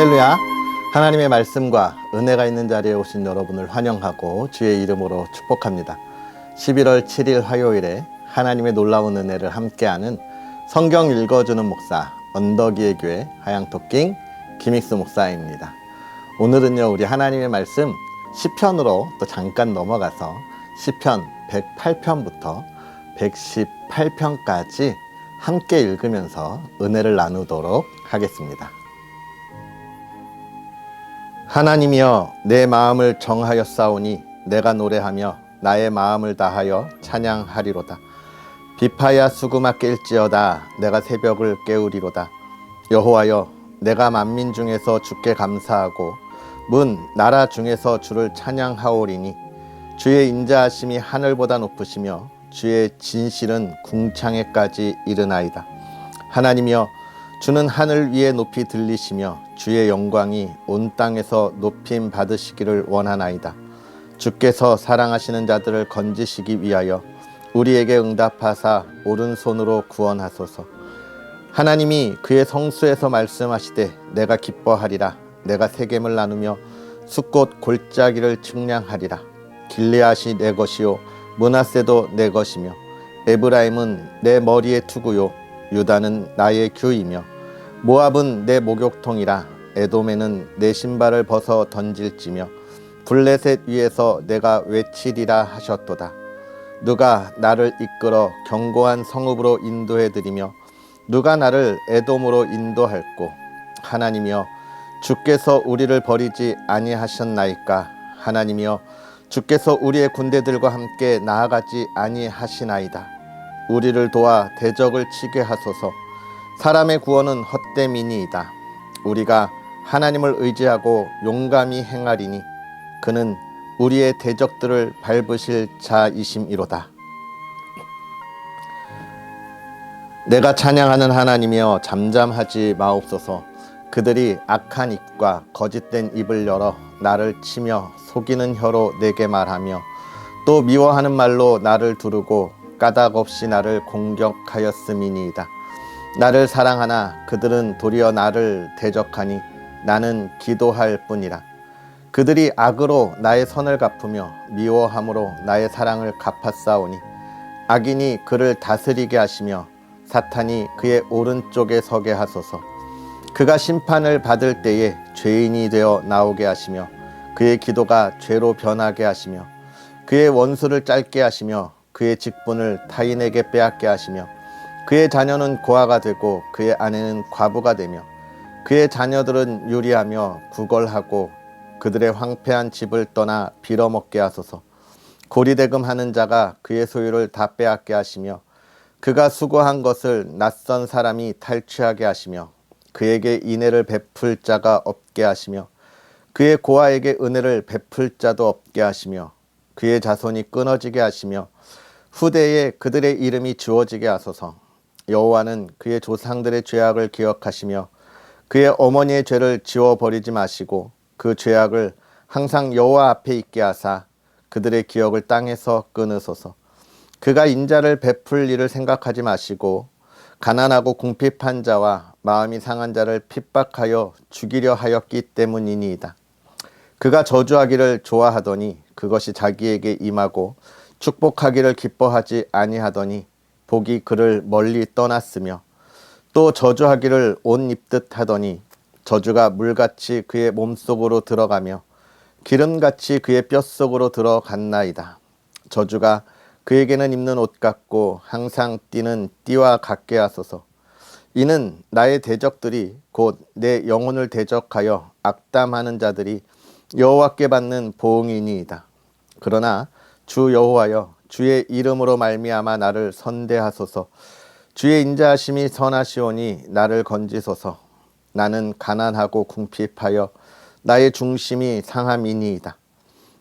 할렐루야. 하나님의 말씀과 은혜가 있는 자리에 오신 여러분을 환영하고 주의 이름으로 축복합니다. 11월 7일 화요일에 하나님의 놀라운 은혜를 함께하는 성경 읽어주는 목사 언덕이의 교회 하양토킹 김익수 목사입니다. 오늘은요, 우리 하나님의 말씀 시편으로 또 잠깐 넘어가서 시편 108편부터 118편까지 함께 읽으면서 은혜를 나누도록 하겠습니다. 하나님이여, 내 마음을 정하였사오니 내가 노래하며 나의 마음을 다하여 찬양하리로다. 비파야 수구마 깰지어다. 내가 새벽을 깨우리로다. 여호와여, 내가 만민 중에서 주께 감사하고 문 나라 중에서 주를 찬양하오리니 주의 인자하심이 하늘보다 높으시며 주의 진실은 궁창에까지 이르나이다. 하나님이여, 주는 하늘 위에 높이 들리시며 주의 영광이 온 땅에서 높임 받으시기를 원하나이다. 주께서 사랑하시는 자들을 건지시기 위하여 우리에게 응답하사 오른손으로 구원하소서. 하나님이 그의 성수에서 말씀하시되 내가 기뻐하리라. 내가 세겜을 나누며 숫꽃 골짜기를 측량하리라. 길르앗이 내 것이요 므낫세도 내 것이며 에브라임은 내 머리의 투구요 유다는 나의 규이며 모압은 내 목욕통이라. 에돔에는 내 신발을 벗어 던질지며 블레셋 위에서 내가 외치리라 하셨도다. 누가 나를 이끌어 견고한 성읍으로 인도해드리며 누가 나를 에돔으로 인도할꼬. 하나님이여, 주께서 우리를 버리지 아니하셨나이까. 하나님이여, 주께서 우리의 군대들과 함께 나아가지 아니하시나이다. 우리를 도와 대적을 치게 하소서. 사람의 구원은 헛됨이니이다. 우리가 하나님을 의지하고 용감히 행하리니 그는 우리의 대적들을 밟으실 자이심이로다. 내가 찬양하는 하나님이여, 잠잠하지 마옵소서. 그들이 악한 입과 거짓된 입을 열어 나를 치며 속이는 혀로 내게 말하며 또 미워하는 말로 나를 두르고 까닭없이 나를 공격하였음이니이다. 나를 사랑하나 그들은 도리어 나를 대적하니 나는 기도할 뿐이라. 그들이 악으로 나의 선을 갚으며 미워함으로 나의 사랑을 갚았사오니 악인이 그를 다스리게 하시며 사탄이 그의 오른쪽에 서게 하소서. 그가 심판을 받을 때에 죄인이 되어 나오게 하시며 그의 기도가 죄로 변하게 하시며 그의 원수를 짧게 하시며 그의 직분을 타인에게 빼앗게 하시며 그의 자녀는 고아가 되고 그의 아내는 과부가 되며 그의 자녀들은 유리하며 구걸하고 그들의 황폐한 집을 떠나 빌어먹게 하소서. 고리대금하는 자가 그의 소유를 다 빼앗게 하시며 그가 수고한 것을 낯선 사람이 탈취하게 하시며 그에게 인애를 베풀 자가 없게 하시며 그의 고아에게 은혜를 베풀 자도 없게 하시며 그의 자손이 끊어지게 하시며 후대에 그들의 이름이 지워지게 하소서. 여호와는 그의 조상들의 죄악을 기억하시며 그의 어머니의 죄를 지워버리지 마시고 그 죄악을 항상 여호와 앞에 있게 하사 그들의 기억을 땅에서 끊으소서. 그가 인자를 베풀 일을 생각하지 마시고 가난하고 궁핍한 자와 마음이 상한 자를 핍박하여 죽이려 하였기 때문이니이다. 그가 저주하기를 좋아하더니 그것이 자기에게 임하고 축복하기를 기뻐하지 아니하더니 복이 그를 멀리 떠났으며 또 저주하기를 옷 입듯 하더니 저주가 물같이 그의 몸속으로 들어가며 기름같이 그의 뼛속으로 들어갔나이다. 저주가 그에게는 입는 옷 같고 항상 뛰는 띠와 같게 하소서. 이는 나의 대적들이 곧 내 영혼을 대적하여 악담하는 자들이 여호와께 받는 보응이니이다. 그러나 주 여호와여, 주의 이름으로 말미암아 나를 선대하소서. 주의 인자하심이 선하시오니 나를 건지소서. 나는 가난하고 궁핍하여 나의 중심이 상함이니이다.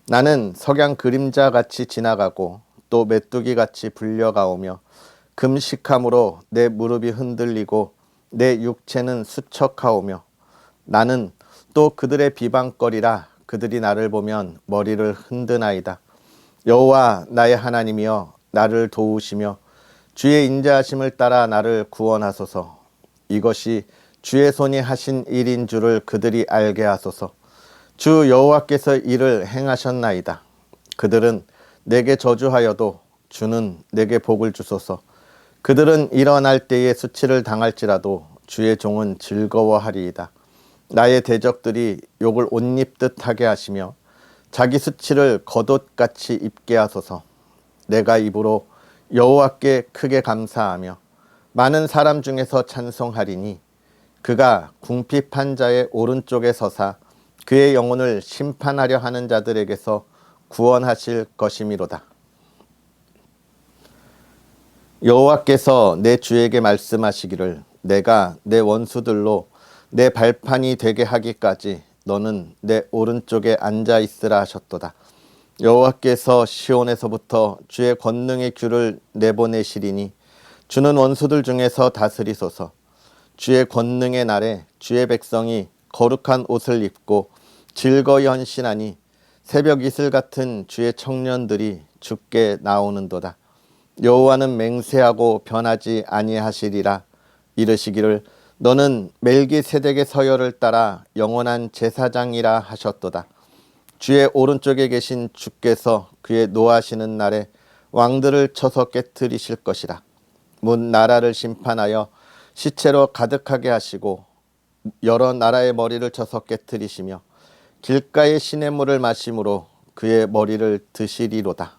나는 석양 그림자같이 지나가고 또 메뚜기같이 불려가오며 금식함으로 내 무릎이 흔들리고 내 육체는 수척하오며 나는 또 그들의 비방거리라. 그들이 나를 보면 머리를 흔드나이다. 여호와 나의 하나님이여, 나를 도우시며 주의 인자하심을 따라 나를 구원하소서. 이것이 주의 손이 하신 일인 줄을 그들이 알게 하소서. 주 여호와께서 이를 행하셨나이다. 그들은 내게 저주하여도 주는 내게 복을 주소서. 그들은 일어날 때에 수치를 당할지라도 주의 종은 즐거워하리이다. 나의 대적들이 욕을 옷 입듯 하게 하시며 자기 수치를 겉옷같이 입게 하소서. 내가 입으로 여호와께 크게 감사하며 많은 사람 중에서 찬송하리니 그가 궁핍한 자의 오른쪽에 서사 그의 영혼을 심판하려 하는 자들에게서 구원하실 것이미로다. 여호와께서 내 주에게 말씀하시기를 내가 내 원수들로 내 발판이 되게 하기까지 너는 내 오른쪽에 앉아 있으라 하셨도다. 여호와께서 시온에서부터 주의 권능의 귤을 내보내시리니 주는 원수들 중에서 다스리소서. 주의 권능의 날에 주의 백성이 거룩한 옷을 입고 즐거이 헌신하니 새벽 이슬 같은 주의 청년들이 주께 나오는도다. 여호와는 맹세하고 변하지 아니하시리라. 이르시기를 너는 멜기세덱의 서열을 따라 영원한 제사장이라 하셨도다. 주의 오른쪽에 계신 주께서 그의 노하시는 날에 왕들을 쳐서 깨뜨리실 것이라. 문 나라를 심판하여 시체로 가득하게 하시고 여러 나라의 머리를 쳐서 깨뜨리시며 길가의 시냇물을 마심으로 그의 머리를 드시리로다.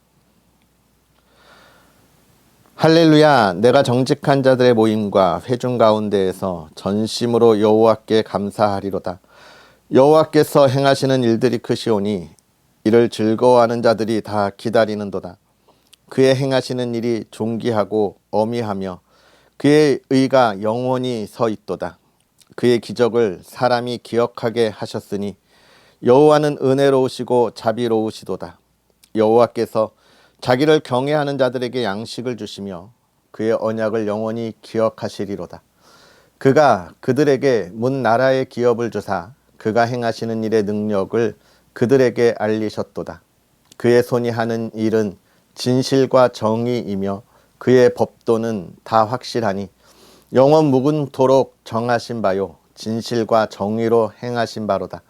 할렐루야. 내가 정직한 자들의 모임과 회중 가운데에서 전심으로 여호와께 감사하리로다. 여호와께서 행하시는 일들이 크시오니 이를 즐거워하는 자들이 다 기다리는도다. 그의 행하시는 일이 존귀하고 어미하며 그의 의가 영원히 서 있도다. 그의 기적을 사람이 기억하게 하셨으니 여호와는 은혜로우시고 자비로우시도다. 여호와께서 자기를 경외하는 자들에게 양식을 주시며 그의 언약을 영원히 기억하시리로다. 그가 그들에게 문 나라의 기업을 주사 그가 행하시는 일의 능력을 그들에게 알리셨도다. 그의 손이 하는 일은 진실과 정의이며 그의 법도는 다 확실하니 영원 묵은토록 정하신 바요 진실과 정의로 행하신 바로다.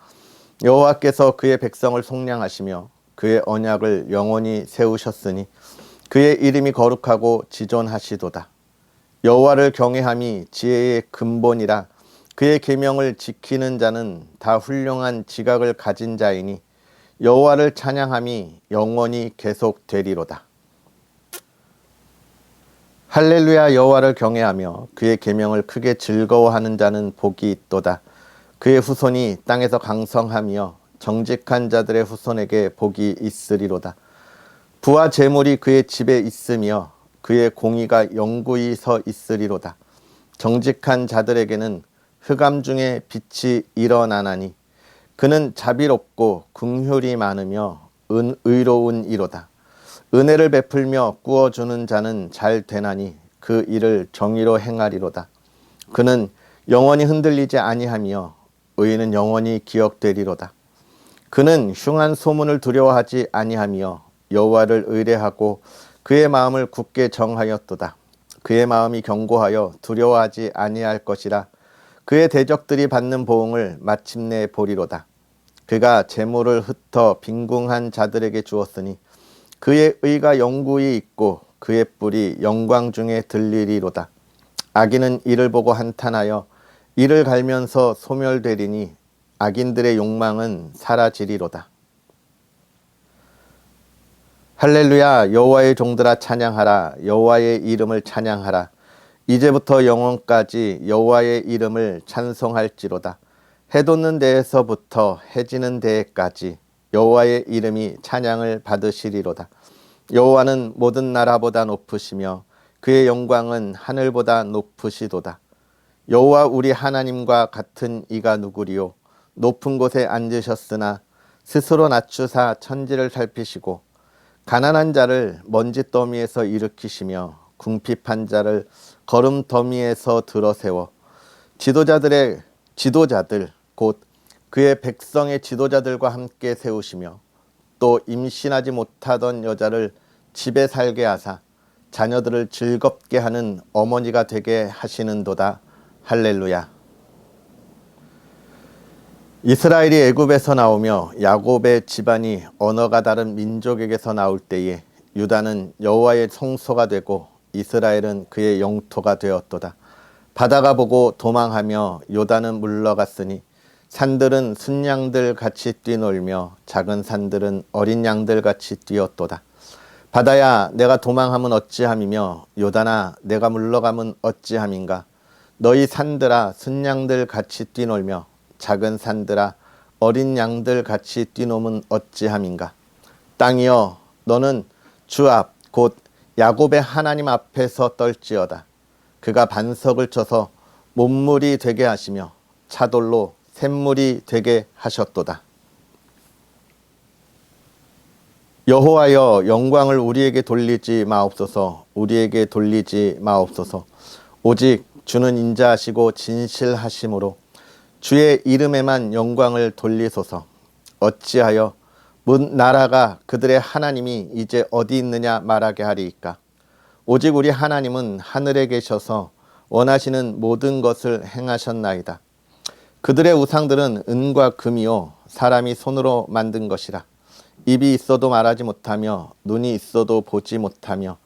여호와께서 그의 백성을 속량하시며 그의 언약을 영원히 세우셨으니 그의 이름이 거룩하고 지존하시도다. 여호와를 경외함이 지혜의 근본이라. 그의 계명을 지키는 자는 다 훌륭한 지각을 가진 자이니 여호와를 찬양함이 영원히 계속되리로다. 할렐루야. 여호와를 경외하며 그의 계명을 크게 즐거워하는 자는 복이 있도다. 그의 후손이 땅에서 강성하며 정직한 자들의 후손에게 복이 있으리로다. 부와 재물이 그의 집에 있으며 그의 공의가 영구히 서 있으리로다. 정직한 자들에게는 흑암 중에 빛이 일어나나니 그는 자비롭고 긍휼이 많으며 의로운 이로다. 은혜를 베풀며 꾸어주는 자는 잘 되나니 그 일을 정의로 행하리로다. 그는 영원히 흔들리지 아니하며 의인은 영원히 기억되리로다. 그는 흉한 소문을 두려워하지 아니하며 여호와를 의뢰하고 그의 마음을 굳게 정하였도다. 그의 마음이 견고하여 두려워하지 아니할 것이라. 그의 대적들이 받는 보응을 마침내 보리로다. 그가 재물을 흩어 빈궁한 자들에게 주었으니 그의 의가 영구히 있고 그의 뿔이 영광 중에 들리리로다. 악인은 이를 보고 한탄하여 이를 갈면서 소멸되리니 악인들의 욕망은 사라지리로다. 할렐루야. 여호와의 종들아 찬양하라. 여호와의 이름을 찬양하라. 이제부터 영원까지 여호와의 이름을 찬송할지로다. 해 돋는 데에서부터 해 지는 데까지 여호와의 이름이 찬양을 받으시리로다. 여호와는 모든 나라보다 높으시며 그의 영광은 하늘보다 높으시도다. 여호와 우리 하나님과 같은 이가 누구리요. 높은 곳에 앉으셨으나 스스로 낮추사 천지를 살피시고 가난한 자를 먼지 더미에서 일으키시며 궁핍한 자를 거름 더미에서 들어세워 지도자들 곧 그의 백성의 지도자들과 함께 세우시며 또 임신하지 못하던 여자를 집에 살게 하사 자녀들을 즐겁게 하는 어머니가 되게 하시는도다. 할렐루야. 이스라엘이 애굽에서 나오며 야곱의 집안이 언어가 다른 민족에게서 나올 때에 유다는 여호와의 성소가 되고 이스라엘은 그의 영토가 되었도다. 바다가 보고 도망하며 요단은 물러갔으니 산들은 순양들 같이 뛰놀며 작은 산들은 어린 양들 같이 뛰었도다. 바다야 내가 도망함은 어찌함이며 요단아 내가 물러감은 어찌함인가. 너희 산들아 순양들 같이 뛰놀며 작은 산들아 어린 양들 같이 뛰노면 어찌함인가. 땅이여 너는 주 앞 곧 야곱의 하나님 앞에서 떨지어다. 그가 반석을 쳐서 못물이 되게 하시며 차돌로 샘물이 되게 하셨도다. 여호와여 영광을 우리에게 돌리지 마옵소서. 우리에게 돌리지 마옵소서. 오직 주는 인자하시고 진실하심으로 주의 이름에만 영광을 돌리소서. 어찌하여 문 나라가 그들의 하나님이 이제 어디 있느냐 말하게 하리이까. 오직 우리 하나님은 하늘에 계셔서 원하시는 모든 것을 행하셨나이다. 그들의 우상들은 은과 금이요 사람이 손으로 만든 것이라. 입이 있어도 말하지 못하며 눈이 있어도 보지 못하며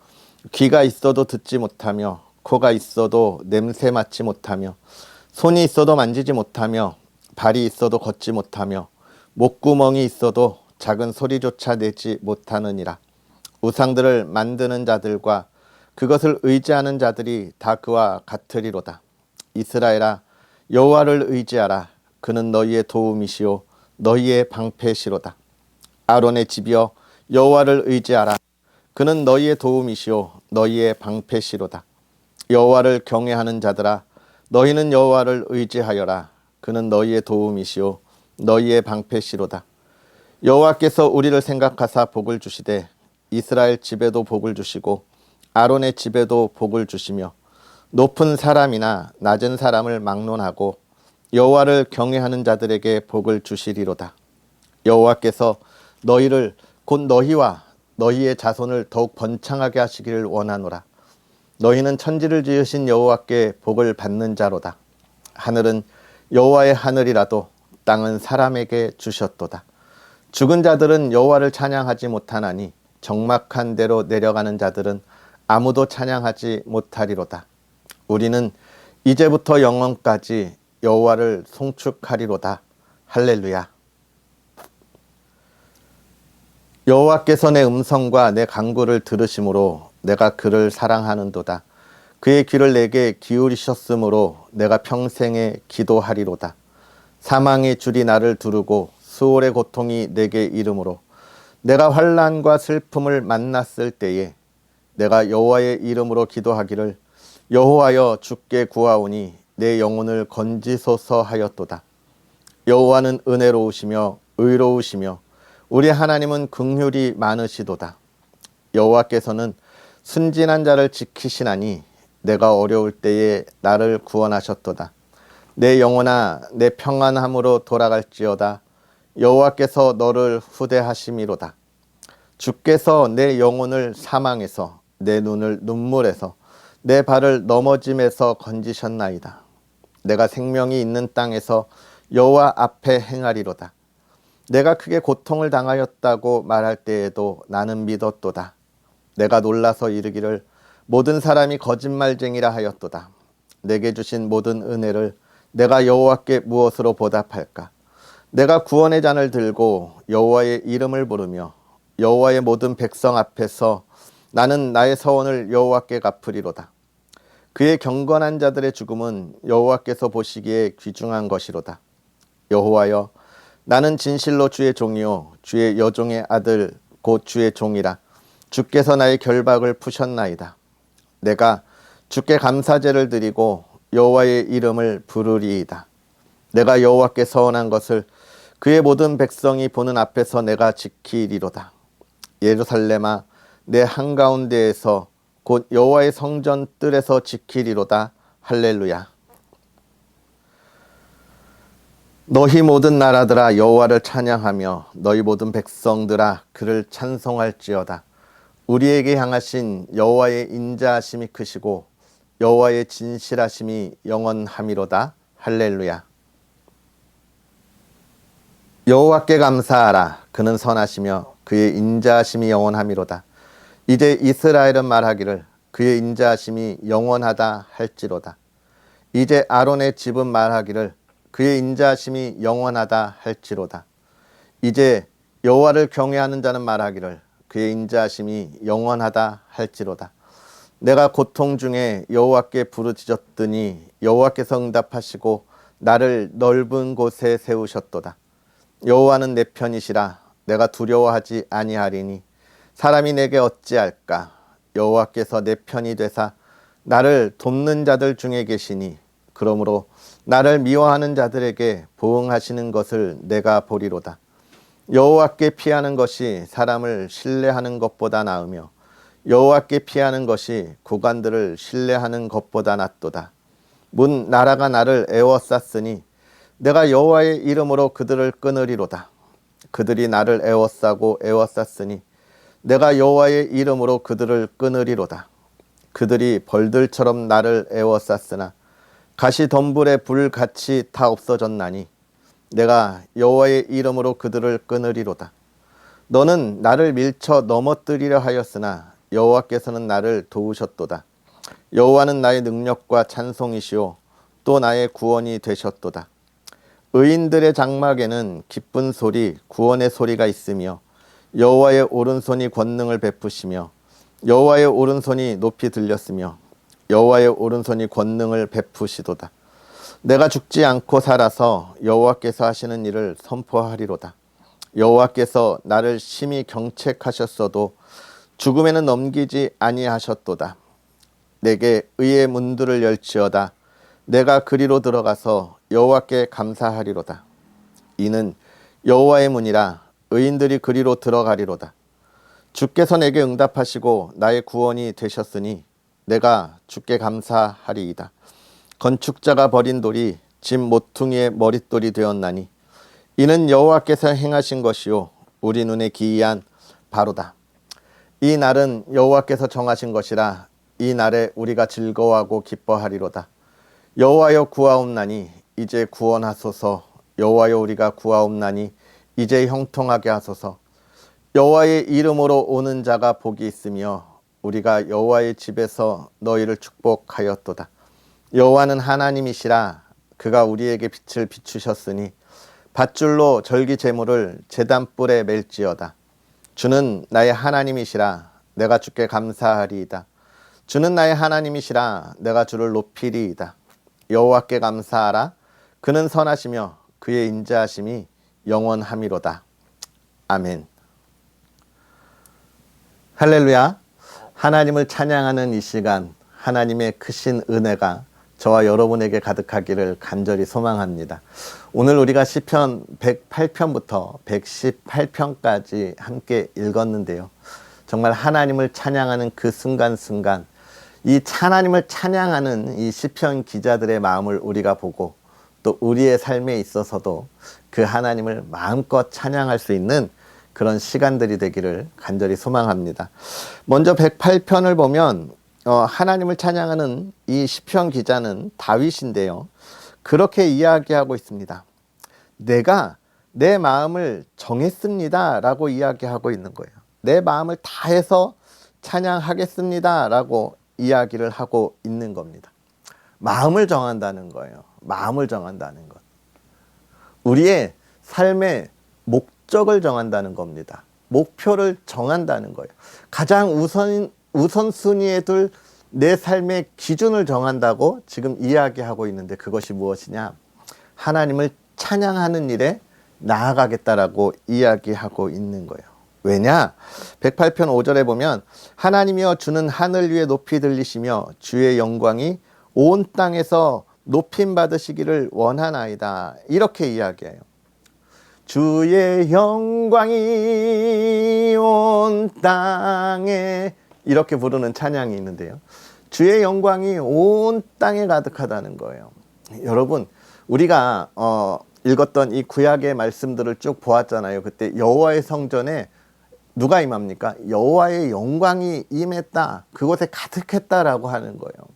귀가 있어도 듣지 못하며 코가 있어도 냄새 맡지 못하며 손이 있어도 만지지 못하며 발이 있어도 걷지 못하며 목구멍이 있어도 작은 소리조차 내지 못하느니라. 우상들을 만드는 자들과 그것을 의지하는 자들이 다 그와 같으리로다. 이스라엘아 여호와를 의지하라. 그는 너희의 도움이시오 너희의 방패시로다. 아론의 집이여 여호와를 의지하라. 그는 너희의 도움이시오 너희의 방패시로다. 여호와를 경외하는 자들아 너희는 여호와를 의지하여라. 그는 너희의 도움이시오 너희의 방패시로다. 여호와께서 우리를 생각하사 복을 주시되 이스라엘 집에도 복을 주시고 아론의 집에도 복을 주시며 높은 사람이나 낮은 사람을 막론하고 여호와를 경외하는 자들에게 복을 주시리로다. 여호와께서 너희를 곧 너희와 너희의 자손을 더욱 번창하게 하시기를 원하노라. 너희는 천지를 지으신 여호와께 복을 받는 자로다. 하늘은 여호와의 하늘이라도 땅은 사람에게 주셨도다. 죽은 자들은 여호와를 찬양하지 못하나니 적막한 데로 내려가는 자들은 아무도 찬양하지 못하리로다. 우리는 이제부터 영원까지 여호와를 송축하리로다. 할렐루야. 여호와께서 내 음성과 내 간구를 들으심으로 내가 그를 사랑하는도다. 그의 귀를 내게 기울이셨으므로 내가 평생에 기도하리로다. 사망의 줄이 나를 두르고 수월의 고통이 내게 이르므로 내가 환난과 슬픔을 만났을 때에 내가 여호와의 이름으로 기도하기를 여호와여 주께 구하오니 내 영혼을 건지소서 하였도다. 여호와는 은혜로우시며 의로우시며 우리 하나님은 긍휼이 많으시도다. 여호와께서는 순진한 자를 지키시나니 내가 어려울 때에 나를 구원하셨도다. 내 영혼아 내 평안함으로 돌아갈지어다. 여호와께서 너를 후대하심이로다. 주께서 내 영혼을 사망에서 내 눈을 눈물에서 내 발을 넘어짐에서 건지셨나이다. 내가 생명이 있는 땅에서 여호와 앞에 행하리로다. 내가 크게 고통을 당하였다고 말할 때에도 나는 믿었도다. 내가 놀라서 이르기를 모든 사람이 거짓말쟁이라 하였도다. 내게 주신 모든 은혜를 내가 여호와께 무엇으로 보답할까? 내가 구원의 잔을 들고 여호와의 이름을 부르며 여호와의 모든 백성 앞에서 나는 나의 서원을 여호와께 갚으리로다. 그의 경건한 자들의 죽음은 여호와께서 보시기에 귀중한 것이로다. 여호와여 나는 진실로 주의 종이요 주의 여종의 아들 곧 주의 종이라. 주께서 나의 결박을 푸셨나이다. 내가 주께 감사제를 드리고 여호와의 이름을 부르리이다. 내가 여호와께 서원한 것을 그의 모든 백성이 보는 앞에서 내가 지키리로다. 예루살렘아 내 한가운데에서 곧 여호와의 성전 뜰에서 지키리로다. 할렐루야. 너희 모든 나라들아 여호와를 찬양하며 너희 모든 백성들아 그를 찬송할지어다. 우리에게 향하신 여호와의 인자하심이 크시고 여호와의 진실하심이 영원함이로다. 할렐루야. 여호와께 감사하라. 그는 선하시며 그의 인자하심이 영원함이로다. 이제 이스라엘은 말하기를 그의 인자하심이 영원하다 할지로다. 이제 아론의 집은 말하기를 그의 인자하심이 영원하다 할지로다. 이제 여호와를 경외하는 자는 말하기를 그의 인자하심이 영원하다 할지로다. 내가 고통 중에 여호와께 부르짖었더니 여호와께서 응답하시고 나를 넓은 곳에 세우셨도다. 여호와는 내 편이시라. 내가 두려워하지 아니하리니 사람이 내게 어찌할까. 여호와께서 내 편이 되사 나를 돕는 자들 중에 계시니 그러므로 나를 미워하는 자들에게 보응하시는 것을 내가 보리로다. 여호와께 피하는 것이 사람을 신뢰하는 것보다 나으며 여호와께 피하는 것이 구간들을 신뢰하는 것보다 낫도다. 문 나라가 나를 애워쌌으니 내가 여호와의 이름으로 그들을 끊으리로다. 그들이 나를 애워싸고 애워쌌으니 내가 여호와의 이름으로 그들을 끊으리로다. 그들이 벌들처럼 나를 애워쌌으나 가시덤불에 불같이 다 없어졌나니 내가 여호와의 이름으로 그들을 끊으리로다. 너는 나를 밀쳐 넘어뜨리려 하였으나 여호와께서는 나를 도우셨도다. 여호와는 나의 능력과 찬송이시오 또 나의 구원이 되셨도다. 의인들의 장막에는 기쁜 소리, 구원의 소리가 있으며 여호와의 오른손이 권능을 베푸시며 여호와의 오른손이 높이 들렸으며 여호와의 오른손이 권능을 베푸시도다. 내가 죽지 않고 살아서 여호와께서 하시는 일을 선포하리로다. 여호와께서 나를 심히 경책하셨어도 죽음에는 넘기지 아니하셨도다. 내게 의의 문들을 열지어다. 내가 그리로 들어가서 여호와께 감사하리로다. 이는 여호와의 문이라 의인들이 그리로 들어가리로다. 주께서 내게 응답하시고 나의 구원이 되셨으니 내가 주께 감사하리이다. 건축자가 버린 돌이 집 모퉁이의 머릿돌이 되었나니 이는 여호와께서 행하신 것이요 우리 눈에 기이한 바로다. 이 날은 여호와께서 정하신 것이라 이 날에 우리가 즐거워하고 기뻐하리로다. 여호와여 구하옵나니 이제 구원하소서. 여호와여 우리가 구하옵나니 이제 형통하게 하소서. 여호와의 이름으로 오는 자가 복이 있으며 우리가 여호와의 집에서 너희를 축복하였도다. 여호와는 하나님이시라. 그가 우리에게 빛을 비추셨으니 밧줄로 절기 제물을 제단불에 맬지어다. 주는 나의 하나님이시라. 내가 주께 감사하리이다. 주는 나의 하나님이시라. 내가 주를 높이리이다. 여호와께 감사하라. 그는 선하시며 그의 인자하심이 영원함이로다. 아멘. 할렐루야. 하나님을 찬양하는 이 시간, 하나님의 크신 은혜가 저와 여러분에게 가득하기를 간절히 소망합니다. 오늘 우리가 시편 108편부터 118편까지 함께 읽었는데요. 정말 하나님을 찬양하는 그 순간순간, 이 하나님을 찬양하는 이 시편 기자들의 마음을 우리가 보고 또 우리의 삶에 있어서도 그 하나님을 마음껏 찬양할 수 있는 그런 시간들이 되기를 간절히 소망합니다. 먼저 108편을 보면 하나님을 찬양하는 이 시편 기자는 다윗인데요. 그렇게 이야기하고 있습니다. 내가 내 마음을 정했습니다 라고 이야기하고 있는 거예요. 내 마음을 다해서 찬양하겠습니다 라고 이야기를 하고 있는 겁니다. 마음을 정한다는 거예요. 마음을 정한다는 것. 우리의 삶의 목적을 정한다는 겁니다. 목표를 정한다는 거예요. 가장 우선순위에 둘 내 삶의 기준을 정한다고 지금 이야기하고 있는데 그것이 무엇이냐? 하나님을 찬양하는 일에 나아가겠다라고 이야기하고 있는 거예요. 왜냐? 108편 5절에 보면 하나님이여 주는 하늘 위에 높이 들리시며 주의 영광이 온 땅에서 높임 받으시기를 원하나이다. 이렇게 이야기해요. 주의 영광이 온 땅에 이렇게 부르는 찬양이 있는데요. 주의 영광이 온 땅에 가득하다는 거예요. 여러분, 우리가 읽었던 이 구약의 말씀들을 쭉 보았잖아요. 그때 여호와의 성전에 누가 임합니까? 여호와의 영광이 임했다. 그곳에 가득했다라고 하는 거예요.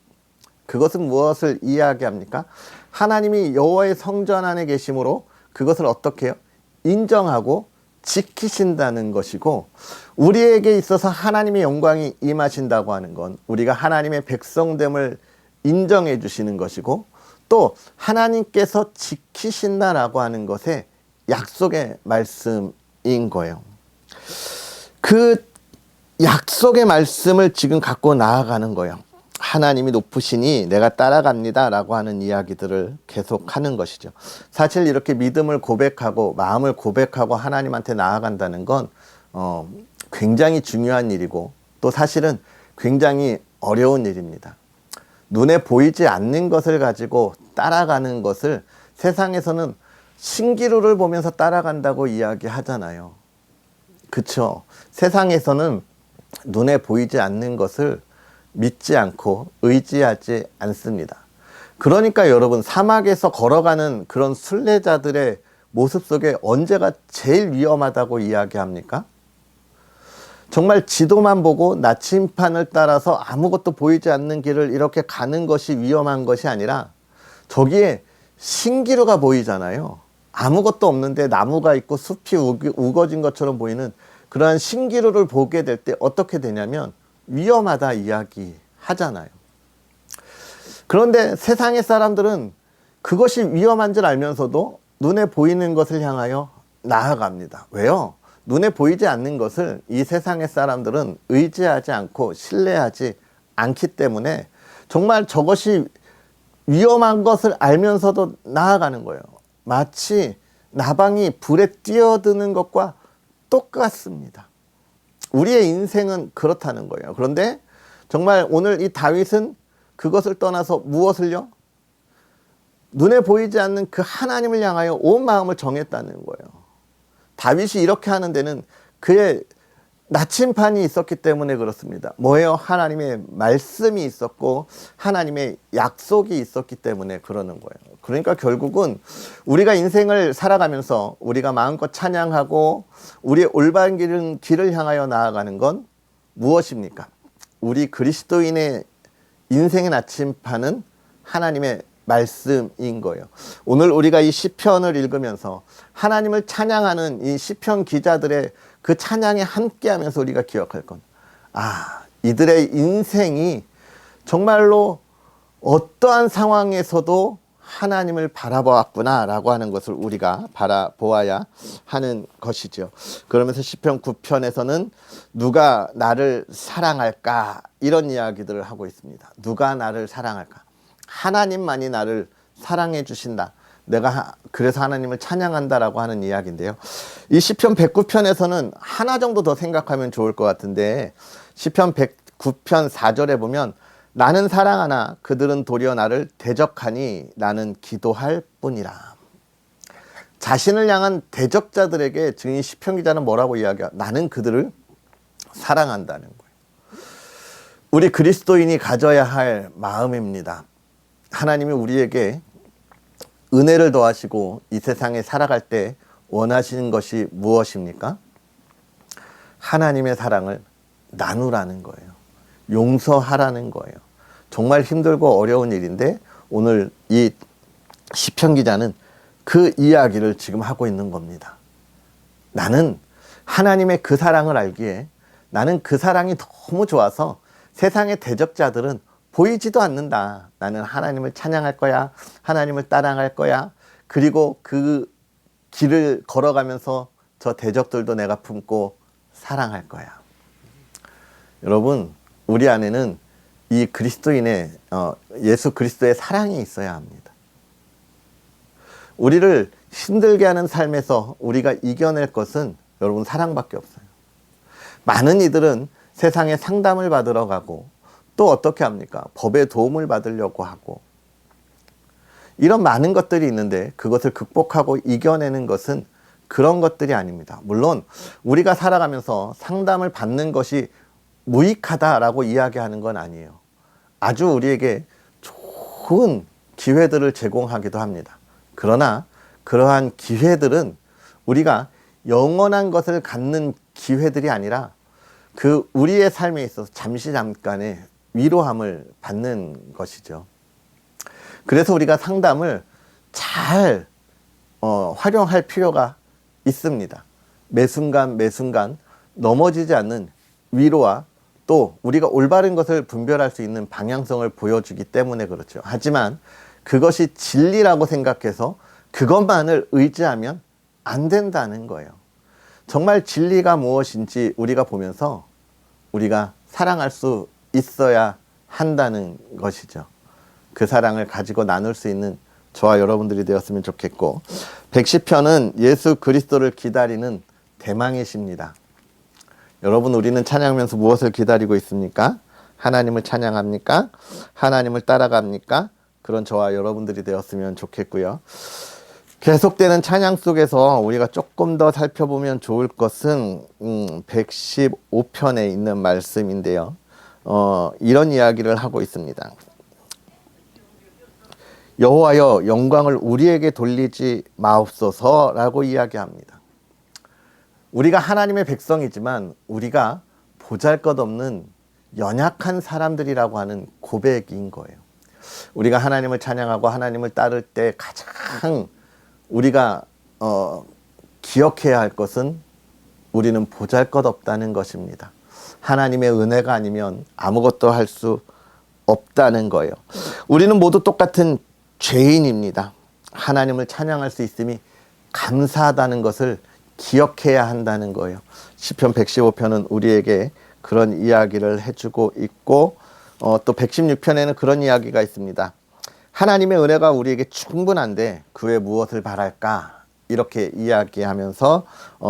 그것은 무엇을 이야기합니까? 하나님이 여호와의 성전 안에 계심으로 그것을 어떻게 해요? 인정하고 지키신다는 것이고, 우리에게 있어서 하나님의 영광이 임하신다고 하는 건 우리가 하나님의 백성됨을 인정해 주시는 것이고, 또 하나님께서 지키신다라고 하는 것에 약속의 말씀인 거예요. 그 약속의 말씀을 지금 갖고 나아가는 거예요. 하나님이 높으시니 내가 따라갑니다 라고 하는 이야기들을 계속하는 것이죠. 사실 이렇게 믿음을 고백하고 마음을 고백하고 하나님한테 나아간다는 건 굉장히 중요한 일이고, 또 사실은 굉장히 어려운 일입니다. 눈에 보이지 않는 것을 가지고 따라가는 것을 세상에서는 신기루를 보면서 따라간다고 이야기하잖아요. 그쵸? 세상에서는 눈에 보이지 않는 것을 믿지 않고 의지하지 않습니다. 그러니까 여러분, 사막에서 걸어가는 그런 순례자들의 모습 속에 언제가 제일 위험하다고 이야기합니까? 정말 지도만 보고 나침판을 따라서 아무것도 보이지 않는 길을 이렇게 가는 것이 위험한 것이 아니라, 저기에 신기루가 보이잖아요. 아무것도 없는데 나무가 있고 숲이 우거진 것처럼 보이는 그러한 신기루를 보게 될 때 어떻게 되냐면 위험하다 이야기 하잖아요. 그런데 세상의 사람들은 그것이 위험한 줄 알면서도 눈에 보이는 것을 향하여 나아갑니다. 왜요? 눈에 보이지 않는 것을 이 세상의 사람들은 의지하지 않고 신뢰하지 않기 때문에 정말 저것이 위험한 것을 알면서도 나아가는 거예요. 마치 나방이 불에 뛰어드는 것과 똑같습니다. 우리의 인생은 그렇다는 거예요. 그런데 정말 오늘 이 다윗은 그것을 떠나서 무엇을요? 눈에 보이지 않는 그 하나님을 향하여 온 마음을 정했다는 거예요. 다윗이 이렇게 하는 데는 그의 나침판이 있었기 때문에 그렇습니다. 뭐예요? 하나님의 말씀이 있었고 하나님의 약속이 있었기 때문에 그러는 거예요. 그러니까 결국은 우리가 인생을 살아가면서 우리가 마음껏 찬양하고 우리의 올바른 길을 향하여 나아가는 건 무엇입니까? 우리 그리스도인의 인생의 나침판은 하나님의 말씀인 거예요. 오늘 우리가 이 시편을 읽으면서 하나님을 찬양하는 이 시편 기자들의 그 찬양에 함께하면서 우리가 기억할 건, 이들의 인생이 정말로 어떠한 상황에서도 하나님을 바라보았구나 라고 하는 것을 우리가 바라보아야 하는 것이죠. 그러면서 시편 9편에서는 누가 나를 사랑할까 이런 이야기들을 하고 있습니다. 누가 나를 사랑할까? 하나님만이 나를 사랑해 주신다. 내가 그래서 하나님을 찬양한다라고 하는 이야기인데요. 이 시편 109편에서는 하나 정도 더 생각하면 좋을 것 같은데, 시편 109편 4절에 보면 나는 사랑하나 그들은 도리어 나를 대적하니 나는 기도할 뿐이라. 자신을 향한 대적자들에게 지금 이 시편 기자는 뭐라고 이야기해요? 나는 그들을 사랑한다는 거예요. 우리 그리스도인이 가져야 할 마음입니다. 하나님이 우리에게 은혜를 더하시고 이 세상에 살아갈 때 원하시는 것이 무엇입니까? 하나님의 사랑을 나누라는 거예요. 용서하라는 거예요. 정말 힘들고 어려운 일인데 오늘 이 시편 기자는 그 이야기를 지금 하고 있는 겁니다. 나는 하나님의 그 사랑을 알기에, 나는 그 사랑이 너무 좋아서 세상의 대적자들은 보이지도 않는다. 나는 하나님을 찬양할 거야. 하나님을 따라갈 거야. 그리고 그 길을 걸어가면서 저 대적들도 내가 품고 사랑할 거야. 여러분, 우리 안에는 이 그리스도인의 예수 그리스도의 사랑이 있어야 합니다. 우리를 힘들게 하는 삶에서 우리가 이겨낼 것은 여러분 사랑밖에 없어요. 많은 이들은 세상에 상담을 받으러 가고 또 어떻게 합니까? 법의 도움을 받으려고 하고, 이런 많은 것들이 있는데 그것을 극복하고 이겨내는 것은 그런 것들이 아닙니다. 물론 우리가 살아가면서 상담을 받는 것이 무익하다라고 이야기하는 건 아니에요. 아주 우리에게 좋은 기회들을 제공하기도 합니다. 그러나 그러한 기회들은 우리가 영원한 것을 갖는 기회들이 아니라 그 우리의 삶에 있어서 잠깐의 위로함을 받는 것이죠. 그래서 우리가 상담을 잘 활용할 필요가 있습니다. 매 순간 매 순간 넘어지지 않는 위로와 또 우리가 올바른 것을 분별할 수 있는 방향성을 보여주기 때문에 그렇죠. 하지만 그것이 진리라고 생각해서 그것만을 의지하면 안 된다는 거예요. 정말 진리가 무엇인지 우리가 보면서 우리가 사랑할 수 있어야 한다는 것이죠. 그 사랑을 가지고 나눌 수 있는 저와 여러분들이 되었으면 좋겠고, 110편은 예수 그리스도를 기다리는 대망이십니다. 여러분, 우리는 찬양하면서 무엇을 기다리고 있습니까? 하나님을 찬양합니까? 하나님을 따라갑니까? 그런 저와 여러분들이 되었으면 좋겠고요. 계속되는 찬양 속에서 우리가 조금 더 살펴보면 좋을 것은 115편에 있는 말씀인데요. 이런 이야기를 하고 있습니다. 여호와여, 영광을 우리에게 돌리지 마옵소서라고 이야기합니다. 우리가 하나님의 백성이지만 우리가 보잘것없는 연약한 사람들이라고 하는 고백인 거예요. 우리가 하나님을 찬양하고 하나님을 따를 때 가장 우리가 기억해야 할 것은 우리는 보잘것없다는 것입니다. 하나님의 은혜가 아니면 아무것도 할 수 없다는 거예요. 우리는 모두 똑같은 죄인입니다. 하나님을 찬양할 수 있음이 감사하다는 것을 기억해야 한다는 거예요. 시편 115편은 우리에게 그런 이야기를 해주고 있고, 또 116편에는 그런 이야기가 있습니다. 하나님의 은혜가 우리에게 충분한데 그 외 무엇을 바랄까? 이렇게 이야기하면서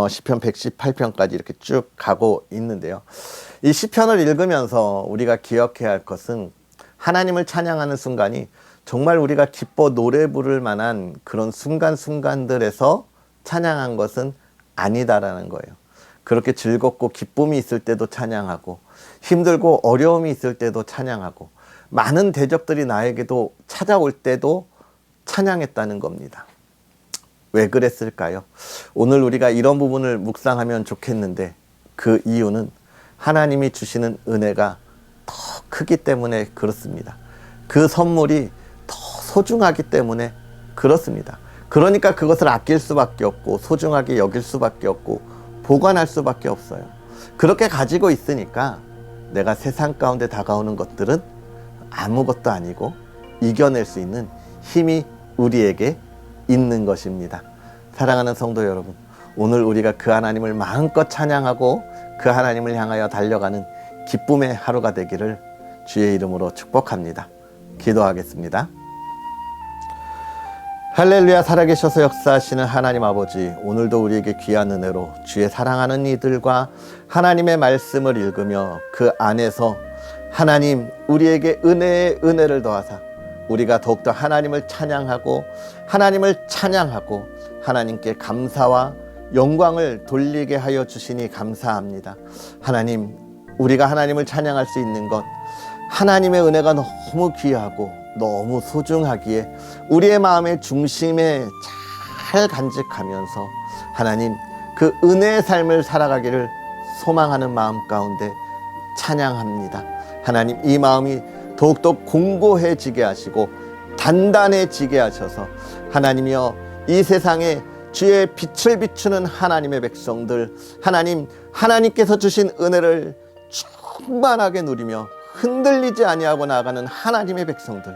시편 118편까지 이렇게 쭉 가고 있는데요. 이 시편을 읽으면서 우리가 기억해야 할 것은 하나님을 찬양하는 순간이 정말 우리가 기뻐 노래 부를 만한 그런 순간순간들에서 찬양한 것은 아니다라는 거예요. 그렇게 즐겁고 기쁨이 있을 때도 찬양하고, 힘들고 어려움이 있을 때도 찬양하고, 많은 대적들이 나에게도 찾아올 때도 찬양했다는 겁니다. 왜 그랬을까요? 오늘 우리가 이런 부분을 묵상하면 좋겠는데, 그 이유는 하나님이 주시는 은혜가 더 크기 때문에 그렇습니다. 그 선물이 더 소중하기 때문에 그렇습니다. 그러니까 그것을 아낄 수밖에 없고, 소중하게 여길 수밖에 없고, 보관할 수밖에 없어요. 그렇게 가지고 있으니까 내가 세상 가운데 다가오는 것들은 아무것도 아니고 이겨낼 수 있는 힘이 우리에게 있는 것입니다. 사랑하는 성도 여러분, 오늘 우리가 그 하나님을 마음껏 찬양하고 그 하나님을 향하여 달려가는 기쁨의 하루가 되기를 주의 이름으로 축복합니다. 기도하겠습니다. 할렐루야. 살아계셔서 역사하시는 하나님 아버지, 오늘도 우리에게 귀한 은혜로 주의 사랑하는 이들과 하나님의 말씀을 읽으며 그 안에서 하나님 우리에게 은혜에 은혜를 더하사 우리가 더욱더 하나님을 찬양하고 하나님께 감사와 영광을 돌리게 하여 주시니 감사합니다. 하나님, 우리가 하나님을 찬양할 수 있는 것, 하나님의 은혜가 너무 귀하고 너무 소중하기에 우리의 마음의 중심에 잘 간직하면서 하나님 그 은혜의 삶을 살아가기를 소망하는 마음 가운데 찬양합니다. 하나님, 이 마음이 더욱더 공고해지게 하시고 단단해지게 하셔서 하나님이여, 이 세상에 주의 빛을 비추는 하나님의 백성들, 하나님께서 주신 은혜를 충만하게 누리며 흔들리지 아니하고 나아가는 하나님의 백성들,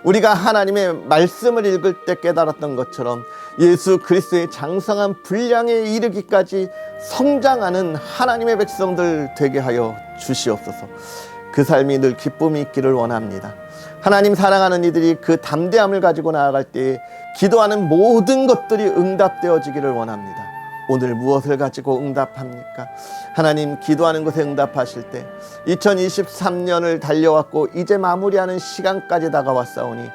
우리가 하나님의 말씀을 읽을 때 깨달았던 것처럼 예수 그리스도의 장성한 분량에 이르기까지 성장하는 하나님의 백성들 되게 하여 주시옵소서. 그 삶이 늘 기쁨이 있기를 원합니다. 하나님, 사랑하는 이들이 그 담대함을 가지고 나아갈 때 기도하는 모든 것들이 응답되어지기를 원합니다. 오늘 무엇을 가지고 응답합니까? 하나님, 기도하는 것에 응답하실 때 2023년을 달려왔고 이제 마무리하는 시간까지 다가왔사오니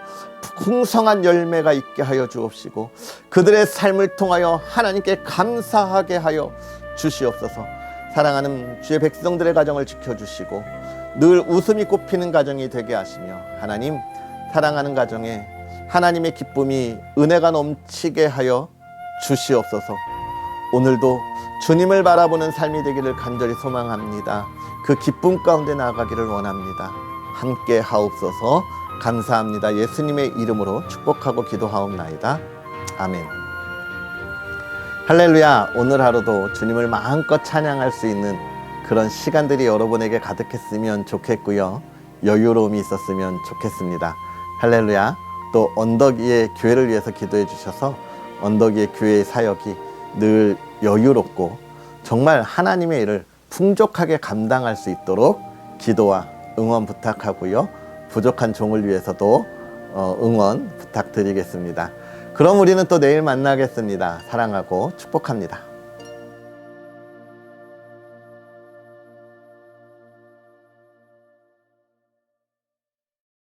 풍성한 열매가 있게 하여 주옵시고 그들의 삶을 통하여 하나님께 감사하게 하여 주시옵소서. 사랑하는 주의 백성들의 가정을 지켜주시고 늘 웃음이 꽃피는 가정이 되게 하시며, 하나님, 사랑하는 가정에 하나님의 기쁨이, 은혜가 넘치게 하여 주시옵소서. 오늘도 주님을 바라보는 삶이 되기를 간절히 소망합니다. 그 기쁨 가운데 나아가기를 원합니다. 함께 하옵소서. 감사합니다. 예수님의 이름으로 축복하고 기도하옵나이다. 아멘. 할렐루야. 오늘 하루도 주님을 마음껏 찬양할 수 있는 그런 시간들이 여러분에게 가득했으면 좋겠고요. 여유로움이 있었으면 좋겠습니다. 할렐루야. 또 언덕 위의 교회를 위해서 기도해 주셔서 언덕 위의 교회의 사역이 늘 여유롭고 정말 하나님의 일을 풍족하게 감당할 수 있도록 기도와 응원 부탁하고요. 부족한 종을 위해서도 응원 부탁드리겠습니다. 그럼 우리는 또 내일 만나겠습니다. 사랑하고 축복합니다.